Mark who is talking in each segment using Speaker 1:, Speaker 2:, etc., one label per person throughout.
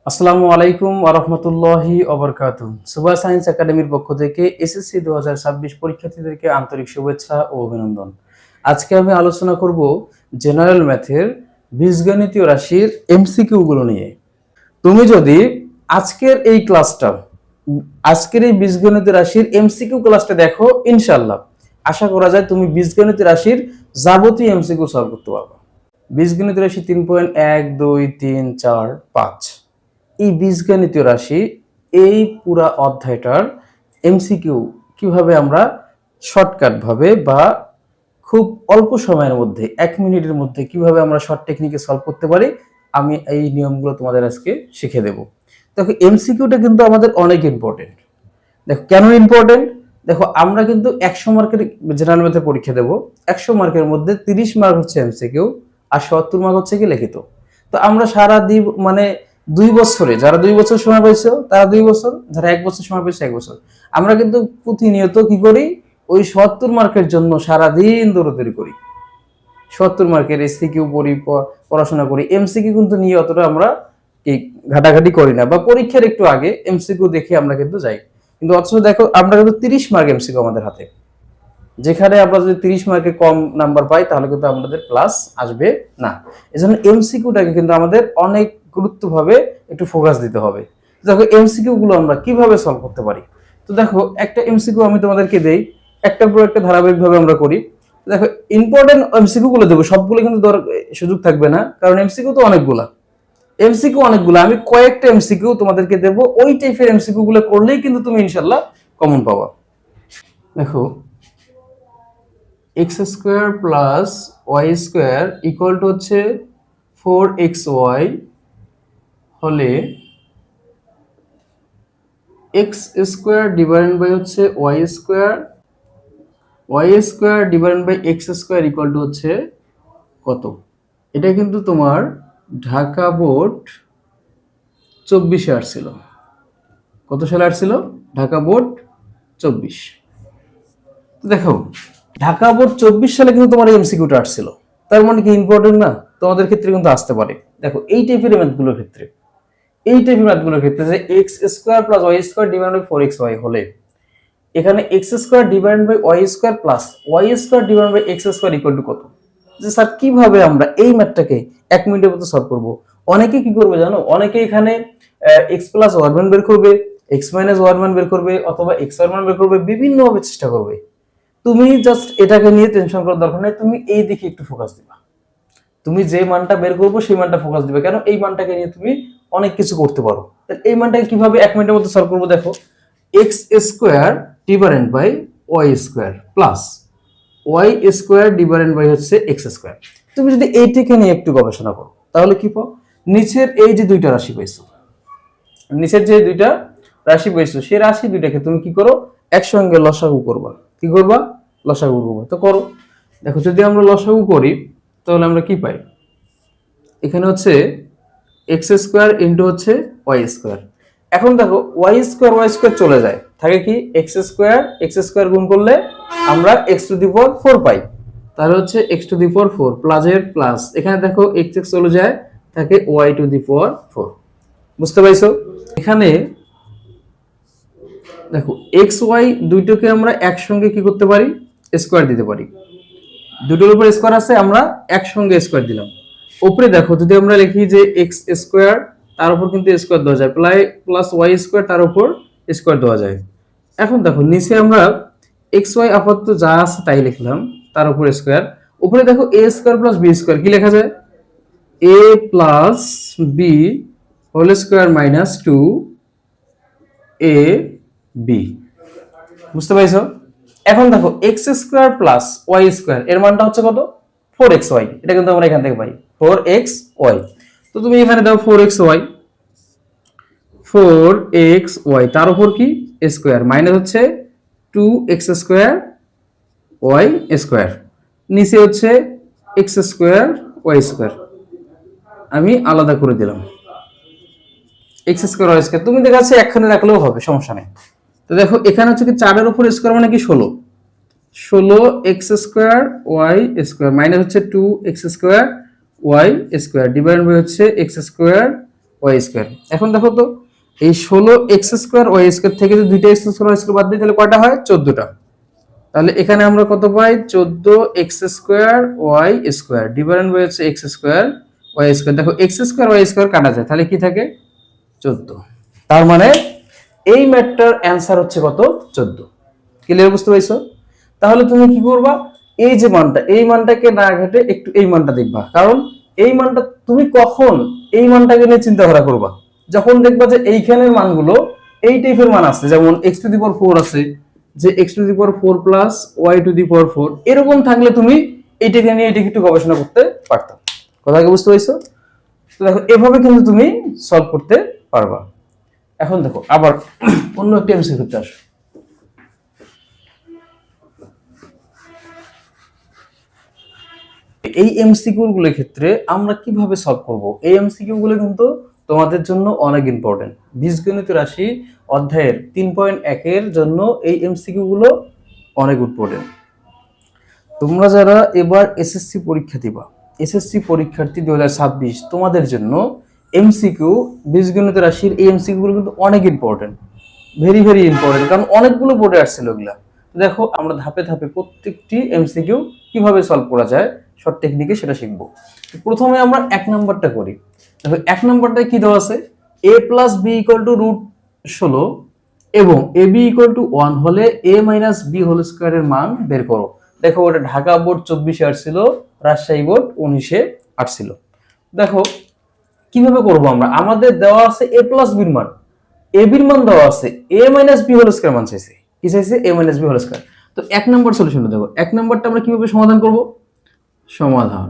Speaker 1: আসসালামু আলাইকুম ওয়া রাহমাতুল্লাহি ওয়া বারাকাতুহু। সুবা সায়েন্স একাডেমির পক্ষ থেকে এসএসসি 2026 পরীক্ষার্থীদেরকে আন্তরিক শুভেচ্ছা ও অভিনন্দন। আজকে আমি আলোচনা করব জেনারেল ম্যাথের বীজগণিতীয় রাশির এমসিকিউ গুলো নিয়ে। তুমি যদি আজকের এই ক্লাসটা আজকের এই বীজগণিতীয় রাশির এমসিকিউ ক্লাসটা দেখো, ইনশাআল্লাহ আশা করা যায় তুমি বীজগণিতীয় রাশির যাবতীয় এমসিকিউ সলভ করতে পারবে। বীজগণিতীয় রাশি 3.1 2 3 4 5 এই বীজগণিতীয় রাশি এই পুরা অধ্যায়টার এমসিকিউ কিভাবে আমরা শর্টকাট ভাবে বা খুব অল্প সময়ের মধ্যে 1 মিনিটের মধ্যে কিভাবে আমরা শর্ট টেকনিকে সলভ করতে পারি, আমি এই নিয়মগুলো তোমাদের আজকে শিখিয়ে দেব। দেখো এমসিকিউটা কিন্তু আমাদের অনেক ইম্পর্টেন্ট। দেখো কেন ইম্পর্টেন্ট, দেখো আমরা কিন্তু 100 মার্কের জেনারেল ম্যাথের পরীক্ষা দেব। 100 মার্কের মধ্যে 30 মার্ক হচ্ছে এমসিকিউ আর 70 মার্ক হচ্ছে কি লিখিত। তো আমরা সারা মানে 2 বছরে, যারা 2 বছর সময় পাইছো তারা 2 বছর, যারা 1 বছর সময় পাইছো 1 বছর, আমরা কিন্তু প্রতিনিয়ত কি করি, ওই 70 মার্কের জন্য সারা দিন দৌড়াদৌড়ি করি। 70 মার্কের এসসিকিউ পড়ি, পড়াশোনা করি। এমসিকিউ কিন্তু নিয়ে অতটা আমরা এই ঘাটাঘাটি করি না, বা পরীক্ষার একটু আগে এমসিকিউ দেখে আমরা কিন্তু যাই। কিন্তু অথচ দেখো আমরা কিন্তু 30 মার্ক এমসিকিউ আমাদের হাতে, যেখানে আমরা যদি 30 মার্কে কম নাম্বার পাই তাহলে কিন্তু আমাদের প্লাস আসবে না। এজন্য এমসিকিউটাকে কিন্তু আমাদের অনেক গুরুত্বভাবে একটু ফোকাস দিতে হবে। দেখো এমসিকিউ গুলো আমরা কিভাবে সলভ করতে পারি। তো দেখো একটা এমসিকিউ আমি তোমাদেরকে দেই, একটার পর একটা ধারাবাহিকভাবে আমরা করি। দেখো ইম্পর্টেন্ট এমসিকিউ গুলো দেবো, সবগুলো কিন্তু সুযোগ থাকবে না, কারণ এমসিকিউ তো অনেকগুলো। আমি কয়েকটা এমসিকিউ তোমাদেরকে দেবো, ওই টাইপের এমসিকিউ গুলো করলেই কিন্তু তুমি ইনশাল্লাহ কমন পাবা। দেখো x square plus y square equal to হচ্ছে 4xy হলে এক্স স্কোয়ার ডিভাইডেড বাই হচ্ছে y square divided by x square equal to হচ্ছে কত। এটা কিন্তু তোমার ঢাকা বোর্ড 24-এ আসছিল। কত সালে আসছিল? ঢাকা বোর্ড 24। দেখো ঢাকা বোর্ড 24 সালে কিন্তু তোমার এমসিকিউটা আসছিল, তার মানে কি ইম্পর্টেন্ট না? তোমাদের ক্ষেত্রে কিন্তু আসতে পারে। দেখো এই টাইপের ম্যাথগুলোর ক্ষেত্রে যে x square plus y square divide by 4xy হলে এখানে x square divide by y square plus y square divide by x square equal to কত। যে স্যার কিভাবে আমরা এই ম্যাথটাকে 1 মিনিটের মধ্যে সলভ করব? অনেকে কি করবে জানো, অনেকে এখানে এক্স প্লাস ওয়ার মান বের করবে, এক্স মাইনাস ওয়ার মান বের করবে, অথবা এক্স ওয়ার মান বের করবে, বিভিন্নভাবে চেষ্টা করবে। তুমি জাস্ট এটাকে নিয়ে টেনশন করার দরকার নেই, তুমি এই দিকে একটু ফোকাস দিবা। তুমি যে মানটা বের করবো সেই মানটা ফোকাস দিবে, কেন এই মানটাকে নিয়ে তুমি অনেক কিছু করতে পারো। এই মানটাকে কিভাবে 1 মিনিটের মধ্যে সলভ করবো, দেখো x square divided by y square plus y square divided by হচ্ছে এক্স স্কোয়ার। তুমি যদি এইটাকে নিয়ে একটু গবেষণা করো তাহলে কি পাও, নিচের এই যে দুইটা রাশি পাইছো, সেই রাশি দুইটাকে তুমি কি করো, একসঙ্গে লসাগু করবা। কি করবা? লসাগু করবা। তো করো। দেখো যদি আমরা লসাগু করি তাহলে আমরা কি পাই, এখানে হচ্ছে এক্স স্কোয়ার ইন্টু হচ্ছে ওয়াই স্কোয়ার। এখন দেখো ওয়াই স্কোয়ার চলে যায়, থাকে কি এক্স স্কোয়ার গুণ করলে আমরা এক্স টু দি পাওয়ার 4 পাই, তাহলে হচ্ছে x two the power 4 plus এর প্লাস, এখানে দেখো এক্স চলে যায়, থাকে ওয়াই টু দি পাওয়ার 4। বুঝতে পাইছো? এখানে দেখো এক্স ওয়াই দুইটাকে আমরা একসঙ্গে কি করতে পারি, স্কোয়ার দিতে পারি। দুটোর উপর স্কোয়ার আছে, আমরা একসঙ্গে স্কোয়ার দিলাম। উপরে দেখো যদি আমরা লিখি যে এক্স স্কোয়ার, তার উপর কিন্তু স্কোয়ার দেওয়া যায়, প্লাস ওয়াই স্কোয়ার তার উপর স্কোয়ার দেওয়া যায়। এখন দেখো নিচে আমরা এক্স ওয়াই আপাতত যা আছে তাই লিখলাম, তার উপর স্কোয়ার। উপরে দেখো a square plus b square, কি লেখা যায়, a plus B whole square minus 2 a b. বুঝতে পাইছো? এখন দেখো x square plus y square এর মানটা হচ্ছে কত, 4xy। এটা কিন্তু আমরা এখান থেকে পাই 4xy। তো তুমি এখানে দাও 4xy, তার উপর কি স্কোয়ার মাইনাস হচ্ছে 2x স্কোয়ার ওয়াই স্কোয়ার, নিচে হচ্ছে এক্স স্কোয়ার ওয়াই স্কোয়ার। আমি আলাদা করে দিলাম এক্স স্কোয়ার ওয়াই স্কোয়ার, তুমি দেখাচ্ছে একখানে রাখলেও হবে, সমস্যা নেই। তো দেখো এখানে হচ্ছে কি 4 এর উপর স্কোয়ার মানে কি 16 x square y square minus হচ্ছে 2x square y square divide by হচ্ছে এক্স স্কোয়ার ওয়াই স্কোয়ার। এখন দেখো তো এই 16 এক্স স্কোয়ার ওয়াই স্কোয়ার থেকে যদি দুইটা এক্স স্কোয়ার ওয়াই স্কোয়ার বাদ দিই তাহলে কয়টা হয়? 14টা। তাহলে এখানে আমরা কত পাই? 14 x square y square divided by হচ্ছে এক্স স্কোয়ার ওয়াই স্কোয়ার। দেখো এক্স স্কোয়ার ওয়াই স্কোয়ার কাটা যায়, তাহলে কি থাকে? 14। তার মানে এই ম্যাথটার অ্যান্সার হচ্ছে কত? 14। ক্লিয়ার, বুঝতে পারছো? তাহলে তুমি কি করবা? এই যে মানটা, এই মানটাকে না ঘেটে একটু এই মানটা দেখবা, কারণ এই মানটা তুমি কখন এই মানটাকে নিয়ে চিন্তাধারা করবা? যখন দেখবা যে এইখানের মানগুলো এই টাইপের মান আছে, যেমন x টু দি পাওয়ার 4 আছে, যে x to the power 4 plus y to the power 4, এরকম থাকলে তুমি এইটাকে নিয়ে এটাকে একটু গবেষণা করতে পারতা। কথা কি বুঝতে পারছো? তো দেখো এভাবে কিন্তু তুমি সলভ করতে পারবা। এখন দেখো আবার অন্য একটা এমসিকিউ করতে আসো। এই এমসিকিউ গুলোর ক্ষেত্রে আমরা কিভাবে সলভ করব? এই এমসিকিউ গুলো কিন্তু তোমাদের জন্য অনেক ইম্পর্টেন্ট। বীজগণিত রাশি অধ্যায়ের 3.1 এর জন্য এই এমসিকিউ গুলো অনেক ইম্পর্টেন্ট। তোমরা যারা এবার এসএসসি পরীক্ষা দিবা, এসএসসি পরীক্ষার্থী 2026, তোমাদের জন্য এমসিকিউ বীজগণিত রাশির এই এমসিকিউ গুলো কিন্তু অনেক ইম্পর্টেন্ট, ভেরি ভেরি ইম্পর্টেন্ট, কারণ অনেকগুলো বোর্ডে আসছিল ওগুলা। দেখো আমরা ধাপে ধাপে প্রত্যেকটি এমসিকিউ কিভাবে সলভ করা যায় শর্ট টেকনিকে সেটা শিখবো। প্রথমে আমরা 1 নাম্বারটা করি। দেখো 1 নাম্বারটায় কি দেওয়া আছে? a plus B equal to √16 এবং এ বি ইকুয়াল টু 1 হলে a মাইনাস বি হোল স্কয়ারের মান বের করো। দেখো ওটা ঢাকা বোর্ড 24-এ আসছিল, রাজশাহী বোর্ড 19-এ আসছিল। দেখো কিভাবে করব আমরা? আমাদের দেওয়া আছে a প্লাস বির মান, এ বির মান দেওয়া আছে, a minus B whole square মান চাইছে। কি চাইছে? a minus B whole square. তো 1 নাম্বার সলিউশনটা দেখো। 1 নাম্বারটা আমরা কিভাবে সমাধান করব? সমাধান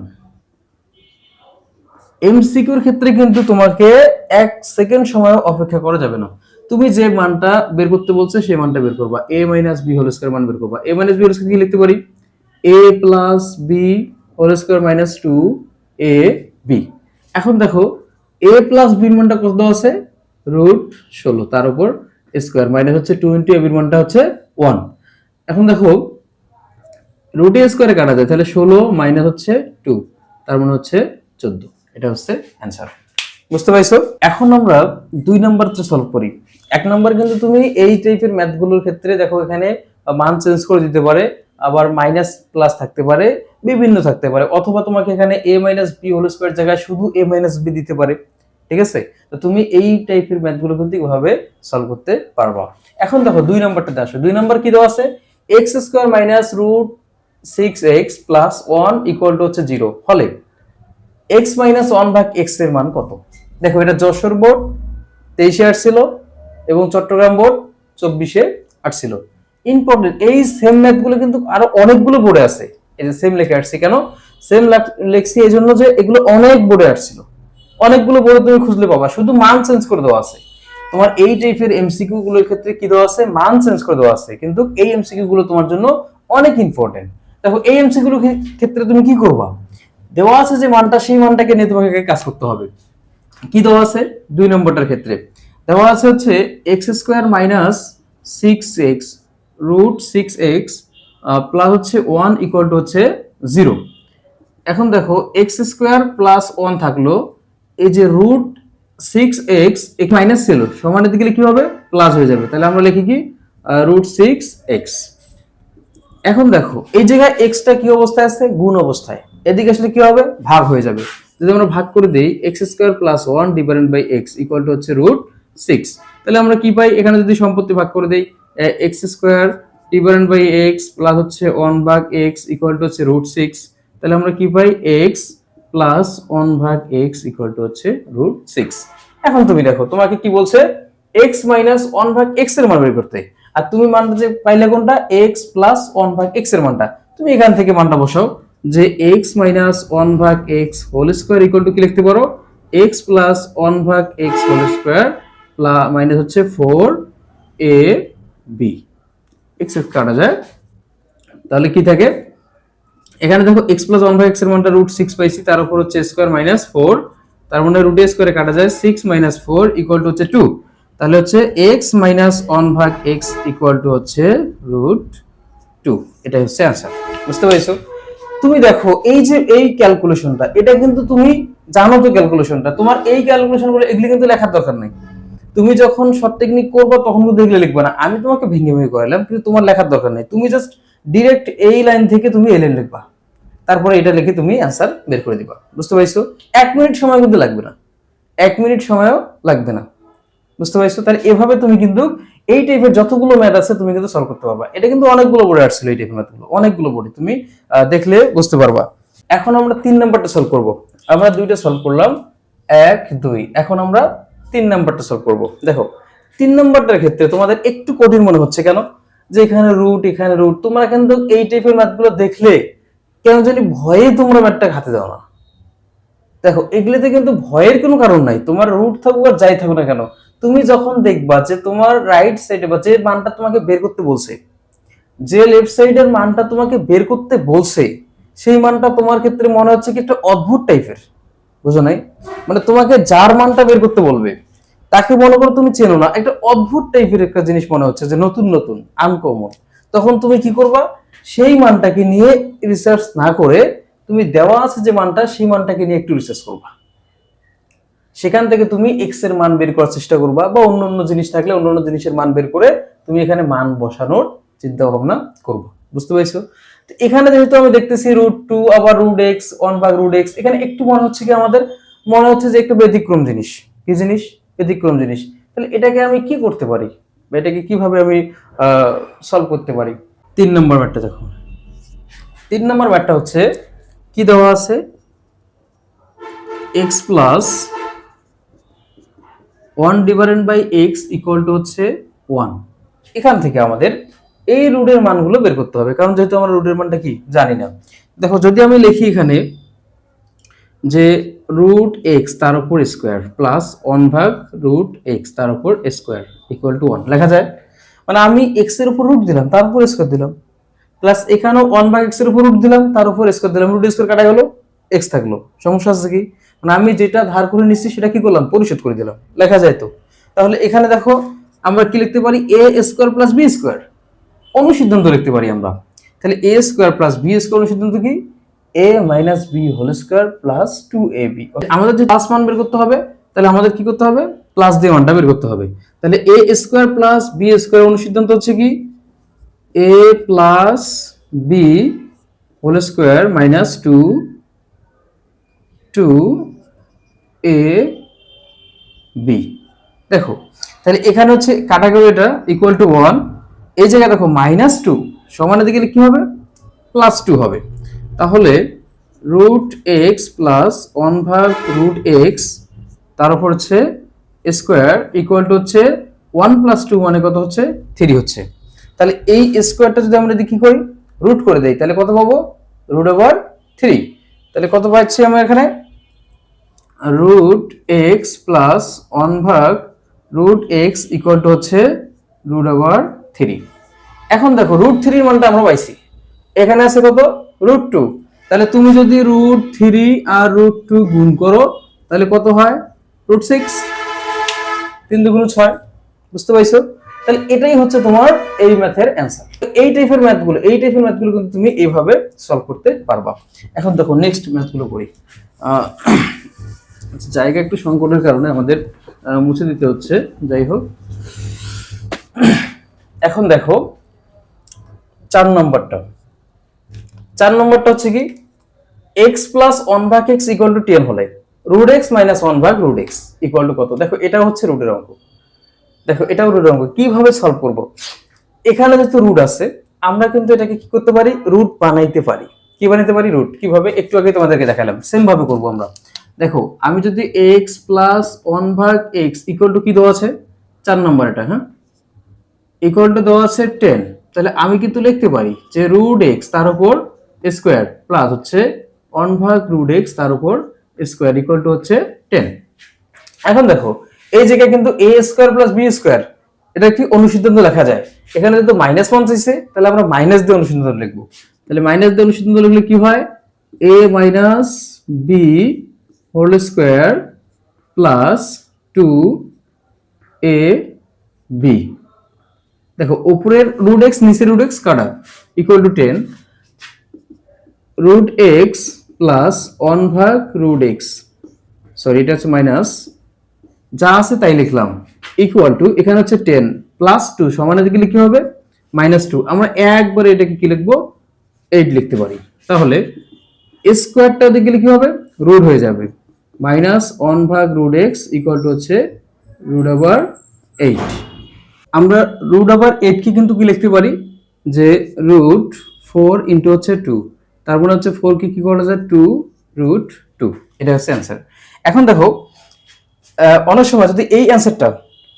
Speaker 1: এমসিকিউর ক্ষেত্রে কিন্তু তোমাকে 1 সেকেন্ড সময় অপেক্ষা করা যাবে না। তুমি যে মানটা বের করতে বলছে সেই মানটা বের করবা, a minus B whole square মান বের করবা। a minus B whole square কি লিখতে পারি? a plus B whole square minus 2ab। এখন দেখো a প্লাস বি এর মানটা কত দেওয়া আছে? √16, তার উপর স্কয়ার মাইনাস হচ্ছে 2 ইনটু ab এর মানটা হচ্ছে 1। এখন দেখো রুট a স্কয়ারে কাটা যায়, তাহলে 16 মাইনাস হচ্ছে 2, তার মানে হচ্ছে 14। এটা হচ্ছে অ্যানসার। বুঝতে পারছো? এখন আমরা 2 নাম্বারটা সলভ করি। 1 নাম্বার কিন্তু তুমি এই টাইপের ম্যাথগুলোর ক্ষেত্রে দেখো এখানে মান চেঞ্জ করে দিতে পারে, আবার মাইনাস প্লাস থাকতে পারে, বিভিন্ন থাকতে পারে, অথবা তোমাকে এখানে a minus B whole square জায়গায় শুধু a মাইনাস বি দিতে পারে। ঠিক আছে? তো তুমি এই টাইপের ম্যাথগুলো কিন্তু এইভাবে সলভ করতে পারবা। এখন দেখো 2 নাম্বারটাতে আসো। 2 নাম্বার কি দেওয়া আছে? x square minus √6x plus 1 equal to হচ্ছে 0 হলে x মাইনাস 1 ভাগ x এর মান কত? দেখো এটা যশোর বোর্ড 23-এ আসছিল এবং চট্টগ্রাম বোর্ড 24-এ আসছিল। ইম্পর্টেন্ট, এই সেম ম্যাথগুলো কিন্তু আরো অনেকগুলো বোর্ডে আছে। এই যে সেম লেখা আসছে কেন? সেম লেখছি এই জন্য যে এগুলো অনেক বোর্ডে আসছিল, অনেকগুলো বোর্ডে তুমি খুঁজলে পাবা, শুধু মান চেঞ্জ করে দেওয়া আছে। তোমার এই টাইপের এমসিকিউ গুলোর ক্ষেত্রে কি দেওয়া আছে? মান চেঞ্জ করে দেওয়া আছে, কিন্তু এই এমসিকিউ গুলো তোমার জন্য অনেক ইম্পর্টেন্ট। দেখো এই এমসিকিউ গুলোর ক্ষেত্রে তুমি কি করবা? দেওয়া আছে যে মানটা, সেই মানটাকে নিয়ে তোমাকে কাজ করতে হবে। কি দেওয়া আছে 2 নম্বরটার ক্ষেত্রে? দেওয়া আছে হচ্ছে x square minus 6x √6x plus হচ্ছে 1 ইকুয়াল টু হচ্ছে 0। এখন দেখো x স্কয়ার প্লাস 1 থাকলো, এই যে √6x এক মাইনাস ছিল, সমানের দিকে কি হবে? প্লাস হয়ে যাবে। তাহলে আমরা লিখি কি? √6x। এখন দেখো এই জায়গায় x টা কি অবস্থায় আছে? গুণ অবস্থায়। এদিকে আসলে কি হবে? ভাগ হয়ে যাবে। যদি আমরা ভাগ করে দেই x square plus 1 divided by x equal to হচ্ছে √6, তাহলে আমরা কি পাই? এখানে যদি সম্পত্তি ভাগ করে দেই x square divided by x plus হচ্ছে 1 ভাগ x ইকুয়াল টু হচ্ছে √6, তাহলে আমরা কি পাই? x প্লাস 1 ভাগ x ইকুয়াল টু হচ্ছে √6। এখন তুমি দেখো তোমাকে কি বলছে? x মাইনাস 1 ভাগ x এর মান বের করতে। আর তুমি মানটা যে পাইলে কোনটা? x প্লাস 1 ভাগ x এর মানটা। তুমি এখান থেকে মানটা বসাও যে x মাইনাস 1 ভাগ x whole square equal to কি লিখতে পারো? x প্লাস 1 ভাগ x হোল স্কয়ার মাইনাস হচ্ছে 4ab। x এর কাটা যায়, তাহলে কি থাকে? এখানে দেখো x প্লাস 1 ভাগ x এর মানটা √6 পাইছি, তার উপর হচ্ছে স্কয়ার মাইনাস 4, তার মানে √a স্কয়ারে কাটা যায় 6 মাইনাস 4 ইকুয়াল টু হচ্ছে 2। তাহলে হচ্ছে x মাইনাস 1 ভাগ x ইকুয়াল টু হচ্ছে √2। এটাই হচ্ছে आंसर। বুঝতে পারছো? তুমি দেখো এই যে এই ক্যালকুলেশনটা, এটা কিন্তু তুমি জানো তো ক্যালকুলেশনটা, তোমার এই ক্যালকুলেশনগুলো এগুলি কিন্তু লেখার দরকার নাই। তুমি যখন শর্ট টেকনিক করবে তখন কিন্তু এগুলো লিখবে না, আমি তোমাকে ভেঙে ভেঙে করালাম, কিন্তু তোমার লেখার দরকার নেই। তুমি জাস্ট ডিরেক্ট এই লাইন থেকে তুমি এই লাইন লিখবা, তারপরে এটা লিখে তুমি অ্যান্সার বের করে দিবা। বুঝতে পারছো? 1 মিনিট সময় কিন্তু লাগবে না, 1 মিনিট সময়ও লাগবে না। বুঝতে পারছো? তাহলে এভাবে তুমি কিন্তু এই টাইপের যতগুলো ম্যাথ আছে তুমি কিন্তু সলভ করতে পারবা। এটা কিন্তু অনেকগুলো বোর্ডে আসছিল, এই টাইপের ম্যাথগুলো অনেকগুলো বোর্ডে, তুমি দেখলে বুঝতে পারবা। এখন আমরা 3 নাম্বারটা সলভ করব। আমরা 2টা সলভ করলাম, 1 2। এখন আমরা 3 নাম্বারটা সলভ করব। দেখো 3 নাম্বারটার ক্ষেত্রে তোমাদের একটু কঠিন মনে হচ্ছে কেন? যে এখানে রুট, এখানে রুট, তোমরা কিন্তু এই টাইপের ম্যাথগুলো দেখলে কেন জানি ভয়ে তোমরা ম্যাথটা হাতে দাও না। দেখো এগুলিতে কিন্তু ভয়ের কোনো কারণ নাই, তোমার রুট থাকুক আর যাই থাকুক না কেন, তুমি যখন দেখবা যে তোমার রাইট সাইডে বা যে মানটা তোমাকে বের করতে বলছে, যে লেফট সাইডের মানটা তোমাকে বের করতে বলছে, সেই মানটা তোমার ক্ষেত্রে মনে হচ্ছে কি একটা অদ্ভুত টাইপের, বুঝো নাই? মানে তোমাকে যার মানটা বের করতে বলবে তাকে মনে করো তুমি চেনো না, একটা অদ্ভুত টাইপের একটা জিনিস মনে হচ্ছে যে নতুন নতুন আনকমন, তখন তুমি কি করবা? সেই মানটাকে নিয়ে রিসার্চ না করে তুমি দেওয়া আছে যে মানটা, সেই মানটাকে নিয়ে একটু রিসার্চ করবা। সেখান থেকে তুমি এক্স এর মান বের করার চেষ্টা করবা, বা অন্য অন্য জিনিস থাকলে অন্য অন্য জিনিসের মান বের করে তুমি এখানে মান বসানোর চিন্তা ভাবনা করবো। বুঝতে পারছো? তো এখানে যেহেতু আমি দেখতেছি √2 আবার √x 1/√x, এখানে একটু মনে হচ্ছে কি আমাদের, মনে হচ্ছে যে একটা ব্যতিক্রম জিনিস। কি জিনিস? ব্যতিক্রম জিনিস। তাহলে এটাকে আমি কি করতে পারি, বা এটাকে কিভাবে আমি সলভ করতে পারি? 3 নম্বর ম্যাথটা দেখো। 3 নম্বর ম্যাথটা হচ্ছে কি দেওয়া আছে, x plus 1/x equal to হচ্ছে 1। এখান থেকে আমাদের এই রুটের মানগুলো বের করতে হবে, কারণ যেহেতু আমরা রুটের মানটা কি জানি না। দেখো যদি আমি লিখি এখানে যে √x তার উপর স্কোয়ার প্লাস 1/√x তার উপর স্কোয়ার ইকুয়াল টু 1 লেখা যায়। মানে আমি x এর উপর রুট দিলাম, তার উপর স্কোয়ার দিলাম, প্লাস এখানেও 1/x এর উপর রুট দিলাম, তার উপর স্কোয়ার দিলাম, রুট স্কোয়ার কাটা গেল, x থাকলো। সমস্যা আছে কি? মানে আমি যেটা ধার করে নিচ্ছি সেটা কি করলাম? পরিশোধ করে দিলাম। লেখা যায় তো? তাহলে এখানে দেখো আমরা কি লিখতে পারি? a square plus b square, অনুসিদ্ধান্ত লিখতে পারি আমরা। তাহলে a square plus b square অনুসিদ্ধান্ত কি? a minus b whole square plus 2ab। আমাদের যে প্লাস মান বের করতে হবে, তাহলে আমাদের কি করতে হবে? প্লাস দিয়ে মানটা বের করতে হবে। তাহলে a square plus b square অনুসিদ্ধান্ত হচ্ছে কি? a plus b whole square minus 2ab। দেখো তাহলে এখানে হচ্ছে কাটা গেল, এটা ইকুয়াল টু 1, এই জায়গায় দেখো -2 সমানের দিকে কি হবে? +2 হবে। তাহলে √x প্লাস 1/√x তার উপর হচ্ছে স্কোয়ার ইকুয়াল টু হচ্ছে 1 + 2 মানে কত হচ্ছে? 3 হচ্ছে। তাহলে এই স্কোয়ারটা যদি আমরা কি করি? রুট করে দেই, তাহলে কত পাবো? √3। তাহলে কত পাচ্ছি আমরা এখানে? √x plus 1/√x equal to হচ্ছে √3। এখন দেখো √3 এর মানটা আমরা পাইছি, এখানে আছে কত? √2। তাহলে তুমি যদি √3 আর √2 গুণ করো তাহলে কত হয়? √6। 3 × 2 = 6। বুঝতে পারছো? তাহলে এটাই হচ্ছে তোমার এই ম্যাথের অ্যানসার। এই টাইপের ম্যাথগুলো কিন্তু তুমি এইভাবে সলভ করতে পারবা। এখন দেখো নেক্সট ম্যাথগুলো করি। জায়গা একটু সংকটের কারণে আমাদের মুছে দিতে হচ্ছে, যাই হোক। এখন দেখো 4 নম্বরটা হচ্ছে কি? x plus 1/x equal to 10 হলে √x minus 1/√x equal to কত? দেখো এটা হচ্ছে রুটের অঙ্ক। দেখো এটাও রুটের অঙ্ক, কিভাবে সলভ করব? এখানে যেহেতু রুট আছে, আমরা কিন্তু এটাকে কি করতে পারি? রুট বানাইতে পারি। কি বানাইতে পারি? রুট। কিভাবে? একটু আগে তোমাদেরকে দেখালাম, সেম ভাবে করব আমরা। দেখো আমি যদি x plus 1/x equal to কি দেওয়া আছে? 4 নম্বর এটা, হ্যাঁ, ইকুয়াল টু দেওয়া আছে 10। তাহলে আমি কিন্তু লিখতে পারি যে √x তার উপর স্কোয়ার প্লাস হচ্ছে 1/√x তার উপর স্কোয়ার ইকুয়াল টু হচ্ছে 10। এখন দেখো এই জায়গায় কিন্তু a square plus b square, এটা কি অনুসিদ্ধান্ত লেখা যায়? এখানে যেহেতু -1 চাইছে, তাহলে আমরা মাইনাস দিয়ে অনুসিদ্ধান্ত লিখবো। তাহলে মাইনাস দিয়ে অনুসিদ্ধান্ত লিখলে কি হয়? a minus b whole square plus 2ab। দেখো উপরের √x নিচে √x কাটা equal to 10। Root x plus 1/√x, sorry এটা হচ্ছে মাইনাস, যা আছে তাই লিখলাম, ইকুয়াল টু এখানে হচ্ছে 10 প্লাস 2 সমানের দিকে কি হবে -2। আমরা একবারে এটাকে কি লিখবো 8 লিখতে পারি। তাহলে স্কোয়ারটা দিকে কি হবে রুট হয়ে যাবে, -1/√x ইকুয়াল টু হচ্ছে √8। আমরা √8 কি কিন্তু কি লিখতে পারি যে √4 ইনটু হচ্ছে 2, তার মানে হচ্ছে 4 কি করা যায় 2√2, এটা হচ্ছে অ্যান্সার। এখন দেখো অনেক সময় যদি এই অ্যান্সারটা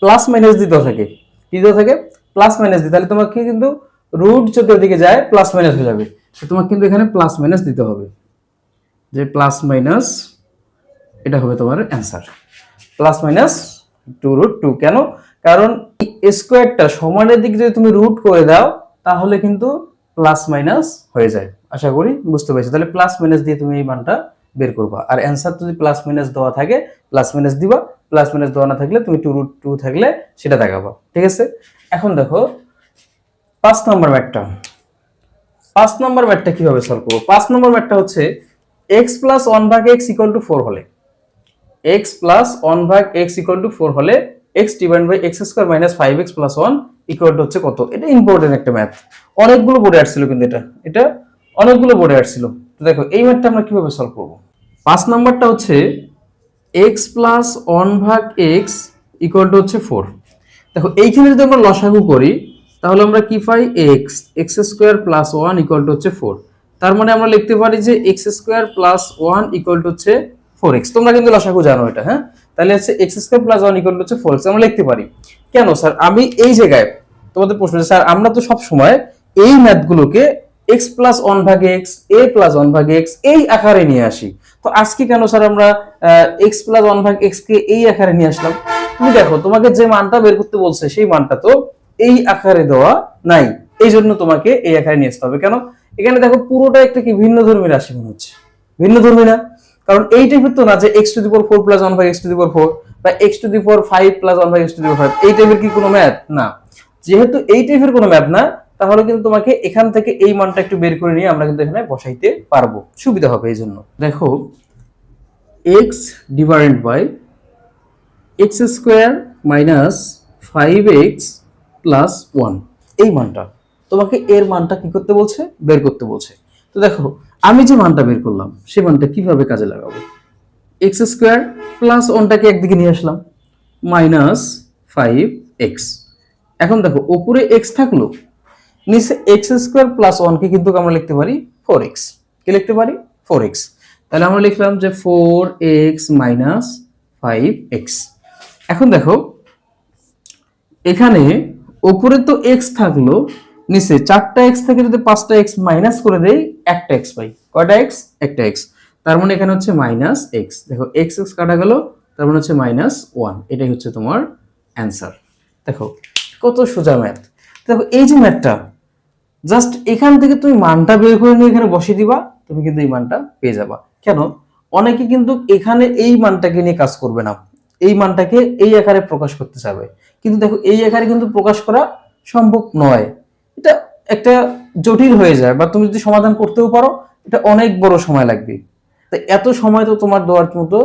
Speaker 1: প্লাস মাইনাস দিতে থাকে, কি দিতে থাকে প্লাস মাইনাস দিতে, তাহলে তোমাকে কিন্তু রুট যদি ওদিকে যায় প্লাস মাইনাস হয়ে যাবে, তো তোমাকে কিন্তু এখানে প্লাস মাইনাস দিতে হবে, যে প্লাস মাইনাস এটা হবে তোমার অ্যান্সার, প্লাস মাইনাস 2√2। কেন? কারণ স্কোয়ারটা সমানের দিকে যদি তুমি রুট করে দাও তাহলে কিন্তু প্লাস মাইনাস হয়ে যায়। আশা করি বুঝতে পেরেছো। তাহলে প্লাস মাইনাস দিয়ে তুমি এই মানটা বের করবা, আর অ্যান্সার যদি প্লাস মাইনাস দেওয়া থাকে প্লাস মাইনাস দিবা, প্লাস মাইনাস দেওয়া না থাকলে তুমি 2√2 থাকলে সেটা দেখাবা। ঠিক আছে, এখন দেখো 5 নম্বর ম্যাথটা। 5 নম্বর ম্যাথটা কিভাবে সলভ করবো? 5 নম্বর ম্যাথটা হচ্ছে x plus 1/x equal to 4 হলে, x plus 1/x equal to 4 হলে x divide by x square minus 5x plus 1 equal to হচ্ছে কত? এটা ইম্পর্টেন্ট একটা ম্যাথ, অনেকগুলো বোর্ডে আসছিল কিন্তু এটা অনেকগুলো বোর্ডে আসছিল। তো দেখো এই ম্যাথটা আমরা কিভাবে সলভ করব। 5 নাম্বারটা হচ্ছে x plus 1/x equal to হচ্ছে 4। দেখো এইখানে যদি আমরা লসাগু করি তাহলে আমরা কি পাই x square plus 1 equal to হচ্ছে 4। তার মানে আমরা লিখতে পারি যে x square plus 1 equal to হচ্ছে 4x। তোমরা কিন্তু লসাগু জানো এটা, হ্যাঁ? তাহলে হচ্ছে x square plus 1 equal to হচ্ছে 4x আমরা লিখতে পারি। কেন স্যার আমি এই জায়গায় তোমাদের প্রশ্ন, স্যার আমরা তো সব সময় এই ম্যাথগুলোকে x plus 1/x a plus 1/x এই আকারে নিয়ে আসি, তো আজকে কেন স্যার আমরা x প্লাস 1/x কে এই আকারে নিয়ে আসলাম? তুমি দেখো তোমাকে যে মানটা বের করতে বলছে সেই মানটা তো এই আকারে দেওয়া নাই, এই জন্য তোমাকে এই আকারে নিয়ে আসতে হবে। কেন? এখানে দেখো পুরোটা একটা কি ভিন্ন ধর্মী রাশি মনে হচ্ছে, ভিন্ন ধর্মী না? কারণ এই টাইপের তো না যে x⁴ প্লাস 1/x⁴ বা x⁵ প্লাস 1/x⁵, এই টাইপের কি কোনো ম্যাথ না? যেহেতু এই টাইপের কোনো ম্যাথ না, তাহলে কিন্তু তোমাকে এখান থেকে এই মানটা একটু বের করে নিয়ে আমরা কিন্তু এখানে বসাইতে পারবো, সুবিধা হবে এই জন্য। দেখো x divided by x² minus 5x plus 1, এই মানটা তোমাকে এর মানটা কি করতে বলছে বের করতে বলছে। তো দেখো আমি যে মানটা বের করলাম সেই মানটা কিভাবে কাজে লাগাবো, x² প্লাস 1টাকে একদিকে নিয়ে আসলাম মাইনাস 5x। এখন দেখো উপরে x থাকলো, নিচে x² প্লাস 1 কে কিন্তু আমরা লিখতে পারি 4x, কি লিখতে পারি 4x। তাহলে আমরা লিখলাম যে 4x মাইনাস 5x। এখন দেখো এখানে উপরে তো x থাকলো, নিচে 4টা x থেকে যদি 5টা x মাইনাস করে দেই একটা x পাই। কয়টা x? একটা x। তার মানে এখানে হচ্ছে মাইনাস x। দেখো x x কাটা গেল, তার মানে হচ্ছে -1। এটাই হচ্ছে তোমার অ্যান্সার। দেখো কত সোজা ম্যাথ। দেখো এই যে ম্যাথটা জাস্ট এখান থেকে তুমি মানটা বের করে নিয়ে এখানে বসিয়ে দিবা, তুমি কিন্তু এই মানটা পেয়ে যাবা। কেন? অনেকে কিন্তু এখানে এই মানটাকে নিয়ে কাজ করবে না, এই মানটাকে এই আকারে প্রকাশ করতে চাবে, কিন্তু দেখো এই আকারে কিন্তু প্রকাশ করা সম্ভব নয়, এটা একটা জটিল হয়ে যায়, বা তুমি যদি সমাধান করতেও পারো এটা অনেক বড় সময় লাগবে। তো এত সময় তো তোমার দেওয়ার মতো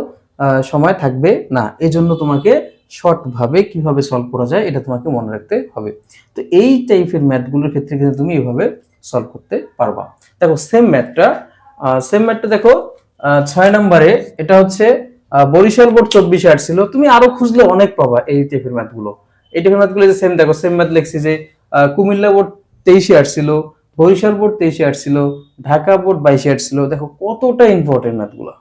Speaker 1: সময় থাকবে না, এই জন্য তোমাকে শর্ট ভাবে কিভাবে সলভ করা যায় এটা তোমাকে মনে রাখতে হবে। তো এই টাইপের ম্যাথগুলোর ক্ষেত্রে কিন্তু তুমি এইভাবে সলভ করতে পারবা। দেখো সেম ম্যাথটা দেখো 6 নম্বরে, এটা হচ্ছে বরিশাল বোর্ড 24 আসছিল, তুমি আরো খুঁজলে অনেক পাবা এই টাইপের ম্যাথগুলো। এই টাইপের ম্যাথগুলো যে সেম, দেখো সেম ম্যাথ লিখছি যে কুমিল্লা বোর্ড 23 আসছিল, বরিশাল বোর্ড 23 আসছিল, ঢাকা বোর্ড 22 আসছিল। দেখো কতটা ইম্পর্টেন্ট ম্যাথগুলো,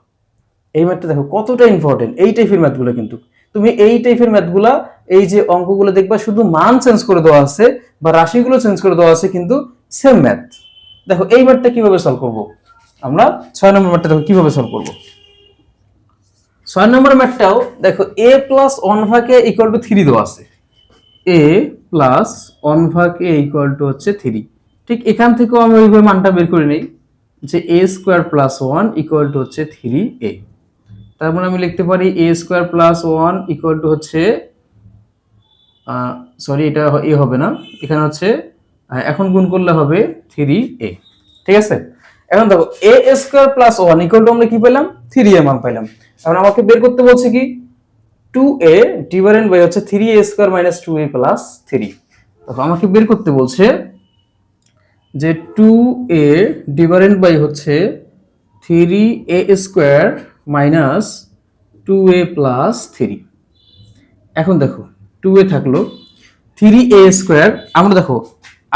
Speaker 1: এই ম্যাথটা দেখো কতটা ইম্পর্টেন্ট। এই টাইপের ম্যাথগুলো কিন্তু তুমি এই টাইপের ম্যাথগুলা, এই যে অঙ্কগুলো দেখবা শুধু মান চেঞ্জ করে দেওয়া আছে বা রাশিগুলো চেঞ্জ করে দেওয়া আছে, কিন্তু সেম ম্যাথ। দেখো এই ম্যাথটা কিভাবে সলভ করব আমরা, 6 নম্বর ম্যাথটা দেখো কিভাবে সলভ করব। 6 নম্বর ম্যাথটাও দেখো a plus 1/a equal to 3 দেওয়া আছে, a plus 1/a equal to হচ্ছে 3। ঠিক এখান থেকেও আমি ওইভাবে মানটা বের করে নেই যে a² প্লাস 1 ইকুয়াল টু হচ্ছে 3a। তার মানে আমি লিখতে পারি a² প্লাস 1 ইকুয়াল টু হচ্ছে, সরি এটা এ হবে না, এখানে হচ্ছে এখন গুণ করলে হবে 3a। ঠিক আছে, এখন দেখো a square plus 1 equal two আমরা কি পেলাম 3a মান পেলাম। এখন আমাকে বের করতে বলছে কি 2a ডিভাইডেড বাই হচ্ছে 3a square minus 2a plus 3। দেখো আমাকে বের করতে বলছে যে 2a ডিভাইডেড বাই হচ্ছে 3a square minus 2a plus 3। এখন দেখো 2a থাকলো 3a স্কয়ার, আমরা দেখো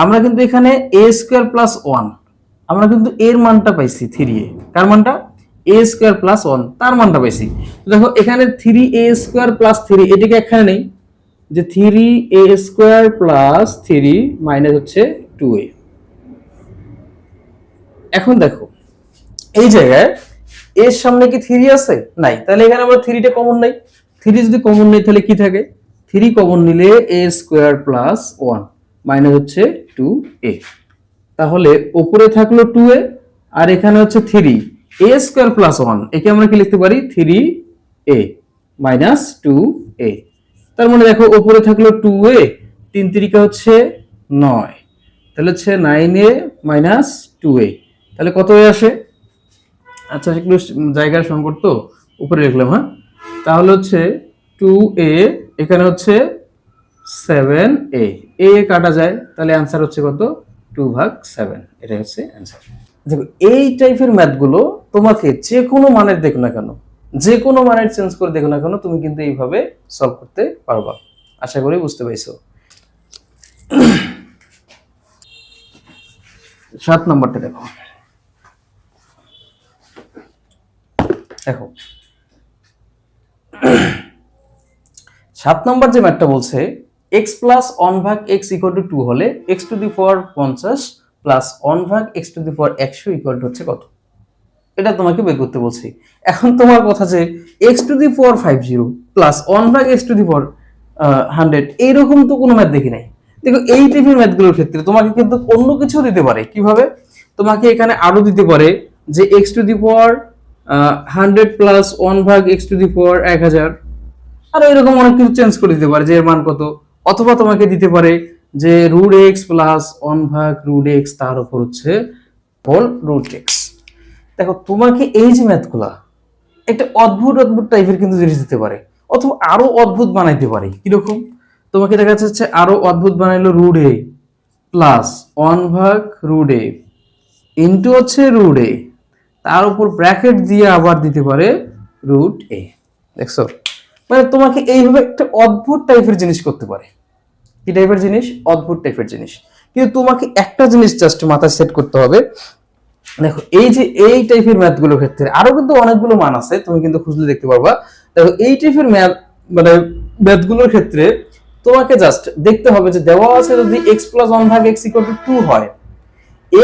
Speaker 1: আমরা কিন্তু এখানে a স্কয়ার প্লাস 1 আমরা কিন্তু এর মানটা পাইছি 3a, কার মানটা a স্কয়ার প্লাস 1 তার মানটা পাইছি। দেখো এখানে 3a স্কয়ার প্লাস 3 এটাকে এখানে নেই যে 3a স্কয়ার প্লাস 3 মাইনাস হচ্ছে 2a। এখন দেখো এই জায়গায় এর সামনে কি 3 আছে নাই, তাহলে এখানে আমরা 3টা কমন নাই, 3 যদি কমন নেই তাহলে কি থাকে 3 কমন নিলে a স্কয়ার প্লাস 1 মাইনাস হচ্ছে 2a। তাহলে উপরে থাকলো 2a আর এখানে হচ্ছে 3 a স্কয়ার প্লাস 1, একে আমরা কি লিখতে পারি 3a মাইনাস 2a। তার মানে দেখো উপরে থাকলো 2a 3 3 হচ্ছে 9, তাহলে হচ্ছে 9a মাইনাস 2a, তাহলে কত হয়ে আসে, আচ্ছা একটু জায়গার সংকট তো উপরে লিখলাম, হ্যাঁ তাহলে হচ্ছে 2a এখানে হচ্ছে 7a, a কাটা যায় তাহলে आंसर হচ্ছে কত 2/7, এটা হচ্ছে आंसर। দেখো এই টাইপের ম্যাথগুলো তোমাকে যে কোনো মানের দেখো না কেন, যে কোনো মানের চেঞ্জ করে দেখো না কেন তুমি কিন্তু এইভাবে সলভ করতে পারবা, আশা করি বুঝতে পাইছো। 7 নম্বরটা দেখো, দেখো 7 নম্বর যে ম্যাথটা বলছে x প্লাস 1 ভাগ x ইকুয়াল টু 2 হলে x to the power 50 plus 1 ভাগ x to the power 100 equal to হচ্ছে কত, এটা তোমাকে বের করতে বলছি। এখন তোমার কথা যে x to the power 50 plus 1 ভাগ x টু দি পাওয়ার 100 এইরকম তো কোনো ম্যাথ দেখি নাই। দেখো এই টাইপের ম্যাথগুলোর ক্ষেত্রে তোমাকে কিন্তু অন্য কিছু দিতে পারে, কিভাবে তোমাকে এখানে আরো দিতে পারে যে x to the power 100 plus 1 ভাগ x টু দি পাওয়ার 1000, আর এরকম অনেক কিছু চেঞ্জ করে দিতে পারে যে এর মান কত, অথবা তোমাকে দিতে পারে যে রুট x প্লাস 1 ভাগ রুট x তার উপর হচ্ছে হোল রুট x। দেখো তোমাকে এই যে ম্যাথগুলা একটা অদ্ভুত অদ্ভুত টাইপের কিন্তু জিনিস দিতে পারে, অথবা আরো অদ্ভুত বানাইতে পারে। কিরকম, তোমাকে দেখা যাচ্ছে আরো অদ্ভুত বানাইলো রুট a প্লাস 1 ভাগ রুট a ইনটু হচ্ছে রুট a, তার উপর ব্র্যাকেট দিয়ে আবার দিতে পারে রুট a। দেখছো, মানে তোমাকে এইভাবে একটা অদ্ভুত টাইপের জিনিস করতে পারে। কি টাইপের জিনিস, অদ্ভুত টাইপের জিনিস। কিন্তু তোমাকে একটা জিনিস জাস্ট মাথায় সেট করতে হবে, দেখো এই যে এই টাইপের ম্যাথগুলোর ক্ষেত্রে আরো কিন্তু অনেকগুলো মান আছে, তুমি কিন্তু খুঁজলে দেখতে পারবা। দেখো এই টাইপের ম্যাথ মানে ম্যাথগুলোর ক্ষেত্রে তোমাকে জাস্ট দেখতে হবে যে দেওয়া আছে যদি x প্লাস 1 ভাগ x ইকুয়াল টু 2 হয়,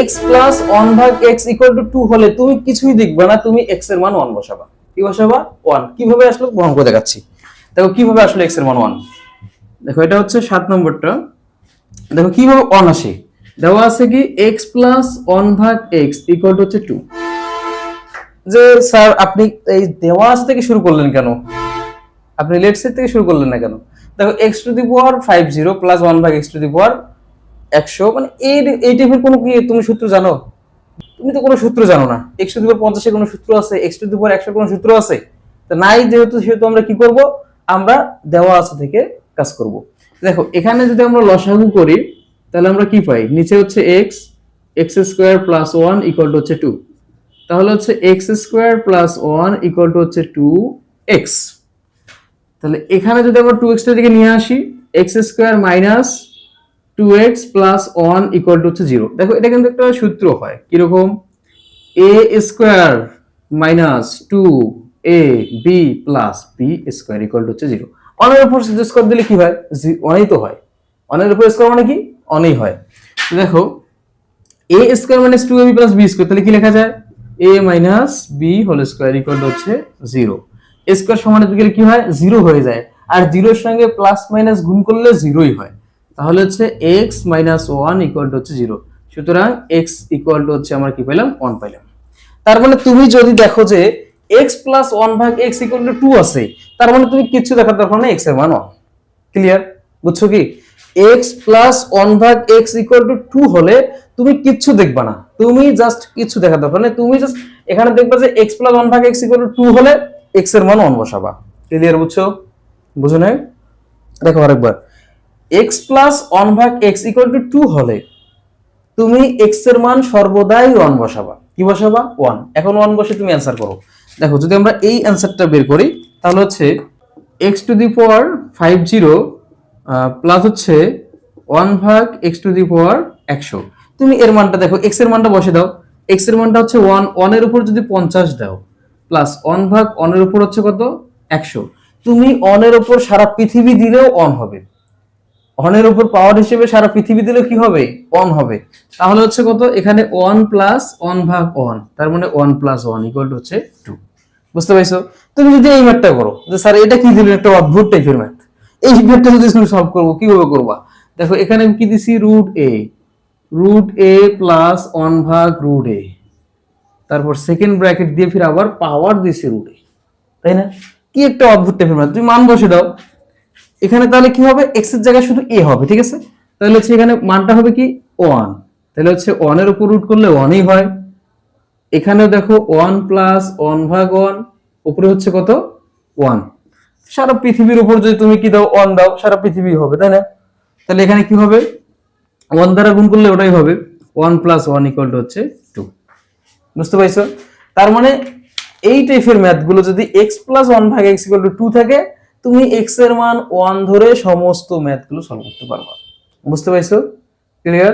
Speaker 1: x প্লাস 1 ভাগ x ইকুয়াল টু 2 হলে তুমি কিছুই দেখবে না, তুমি x এর মান 1 বসাবা। কি বসাবা 1, কিভাবে আসলো বর্ণনা করে দেখাচ্ছি। দেখো কিভাবে আসলে x এর মান 1, দেখো এটা হচ্ছে 7 নম্বরটা। দেখো কিভাবে 1 আসে, দেওয়া আছে কি x প্লাস 1 ভাগ x ইকুয়াল টু হচ্ছে 2। যে স্যার আপনি এই দেওয়া আছে থেকে শুরু করলেন কেন, আপনি লেট সেট থেকে শুরু করলেন না কেন। দেখো x to the power 50 plus 1 ভাগ x টু দি পাওয়ার 100, মানে এই টাইপের কোনো কি তুমি সূত্র জানো, তুমি তো কোনো সূত্র জানো না। x টু দি পাওয়ার 50 এর কোনো সূত্র আছে, x টু দি পাওয়ার 100 এর কোনো সূত্র আছে, তো নাই যেহেতু সেহেতু আমরা কি করব, আমরা দেওয়া আছে থেকে কাজ করব। দেখো এখানে যদি আমরা লসাগু করি তাহলে আমরা কি পাই, নিচে হচ্ছে x square plus 1 equal to হচ্ছে 2, তাহলে হচ্ছে x square plus 1 equal to হচ্ছে 2x। তাহলে এখানে যদি আমরা 2x এর দিকে নিয়ে আসি, x square minus 2x plus 1 equal to হচ্ছে 0। দেখো এটা কিন্তু একটা সূত্র হয়, কিরকম a square minus 2ab plus b square equal to হচ্ছে 0। অনের উপর স্কয়ার দিলে কি হয়, অনেই তো হয়, অনের উপর স্কয়ার মানে কি অনেই হয়। দেখো a square minus 2ab plus b square, তাহলে কি লেখা যায় a minus b whole square equal to হচ্ছে 0। a স্কয়ার সমানের দিকে কি হয় 0 হয়ে যায়, আর 0 এর সঙ্গে প্লাস মাইনাস গুণ করলে 0ই হয়, তাহলে হচ্ছে x মাইনাস 1 ইকুয়াল টু হচ্ছে 0। সুতরাং x ইকুয়াল টু হচ্ছে আমরা কি পেলাম 1 পেলাম। তার মানে তুমি যদি দেখো যে x প্লাস 1 ভাগ x ইকুয়াল টু 2 আছে, তার মানে তুমি কিছু দেখার দরকার নেই, x এর মান 1। ক্লিয়ার, বুঝছো কি, x প্লাস 1 ভাগ x ইকুয়াল টু 2 হলে তুমি কিচ্ছু দেখবা না, তুমি জাস্ট কিছু দেখা দরকার নেই, তুমি জাস্ট এখানে দেখবা যে x প্লাস 1 ভাগ x ইকুয়াল টু 2 হলে x এর মান 1 বসাবা। ক্লিয়ার? বুঝছো? বুঝো নাই? দেখো আরেকবার, x প্লাস 1 ভাগ x ইকুয়াল টু 2 হলে তুমি x এর মান সর্বদাই 1 বসাবা। কি বসাবা? 1। এখন 1 বসে তুমি অ্যানসার করো। দেখো যদি আমরা এই অ্যানসারটা বের করি তাহলে হচ্ছে x to the power 50 plus হচ্ছে 1 ভাগ x টু দি পাওয়ার 100। তুমি এর মানটা দেখো, x এর মানটা বসে দাও। x এর মানটা হচ্ছে 1, 1 এর উপর যদি 50 দাও প্লাস 1 ভাগ 1 এর উপর হচ্ছে কত? 100। তুমি 1 এর উপর সারা পৃথিবী দিলেও 1 হবে। 1 এর উপর পাওয়ার হিসেবে সারা পৃথিবী দিলেও কি হবে? 1 হবে। তাহলে হচ্ছে কত? এখানে 1 প্লাস 1 ভাগ 1, তার মানে 1 প্লাস 1 ইকুয়াল টু হচ্ছে 2। বুঝতে পারছো? তুমি যদি এই ম্যাথটা করো যে স্যার এটা কি দিলেন, একটা অদ্ভুত টাইপের ম্যাথ, এই ম্যাথটা যদি তুমি সলভ করবো কিভাবে করবা? দেখো এখানে আমি কি দিছি, রুট এ প্লাস 1 ভাগ রুট এ, তারপর সেকেন্ড ব্র্যাকেট দিয়ে ফির আবার পাওয়ার দিছি রুট এ, তাই না? কি একটা অদ্ভুত টাইপের ম্যাথ। তুমি মান বসে দাও এখানে, তাহলে কি হবে? x এর জায়গায় শুধু a হবে, ঠিক আছে? তাহলে হচ্ছে এখানে মানটা হবে কি? 1। তাহলে হচ্ছে 1 এর উপর রুট করলে 1ই হয়। এখানেও দেখো 1 প্লাস 1 ভাগ 1, উপরে হচ্ছে কত? 1। সারা পৃথিবীর উপর যদি তুমি কি দাও? 1 দাও, সারা পৃথিবী হবে, তাই না? তাহলে এখানে কি হবে? 1 দ্বারা গুণ করলে ওটাই হবে, 1 প্লাস 1 ইকুয়াল টু হচ্ছে 2। বুঝতে পারছো? তার মানে এই টাইপের ম্যাথ গুলো যদি x প্লাস 1 ভাগ x ইকুয়াল টু 2 থাকে, তুমি x এর মান 1 ধরে সমস্ত ম্যাথ গুলো সলভ করতে পারবা। বুঝতে পারছো? ক্লিয়ার?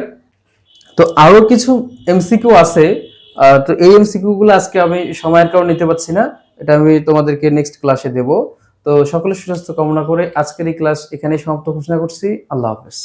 Speaker 1: তো আরো কিছু এমসিকিউ আছে, তো এই এমসিকিউ গুলো আজকে আমি সময়ের কারণে নিতে পারছি না, এটা আমি তোমাদেরকে নেক্সট ক্লাসে দেব। তো সকলের সুস্বাস্থ্য কামনা করে আজকের এই ক্লাস এখানেই সমাপ্ত ঘোষণা করছি। আল্লাহ হাফেজ।